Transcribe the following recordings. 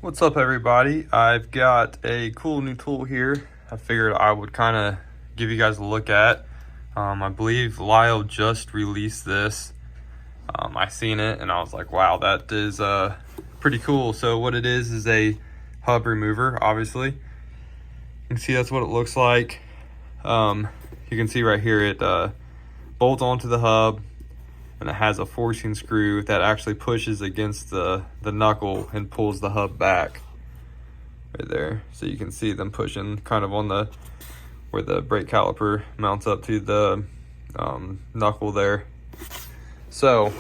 What's up, everybody? I've got a cool new tool here. I figured I would kind of give you guys a look at. I believe Lyle just released this. I seen it and I was like, wow, that is pretty cool. So what it is a hub remover, obviously. You can see that's what it looks like. You can see right here it bolts onto the hub, and it has a forcing screw that actually pushes against the knuckle and pulls the hub back right there. So you can see them pushing kind of on the where the brake caliper mounts up to the knuckle there. So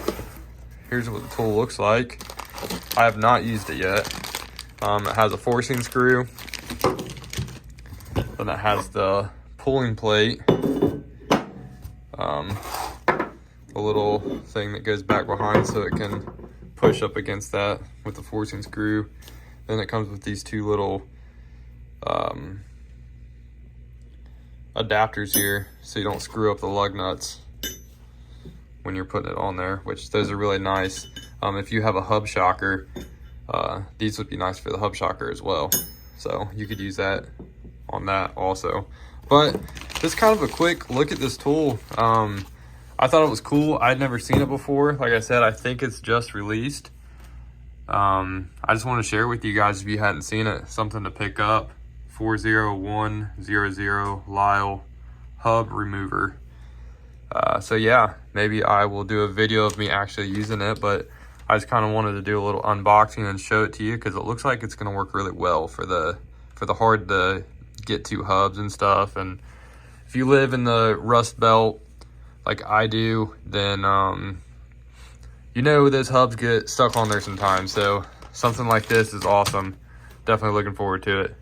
here's what the tool looks like. I have not used it yet. It has a forcing screw, then it has the pulling plate, a little thing that goes back behind so it can push up against that with the forcing screw. Then it comes with these two little adapters here so you don't screw up the lug nuts when you're putting it on there, which those are really nice. If you have a hub shocker, these would be nice for the hub shocker as well, so you could use that on that also. But just kind of a quick look at this tool. I thought it was cool. I'd never seen it before. Like I said, I think it's just released. I just want to share with you guys if you hadn't seen it, something to pick up. 40100 Lyle hub remover. So yeah, maybe I will do a video of me actually using it, but I just kind of wanted to do a little unboxing and show it to you because it looks like it's going to work really well for the hard to get to hubs and stuff. And if you live in the Rust Belt like I do, then you know those hubs get stuck on there sometimes. So something like this is awesome. Definitely looking forward to it.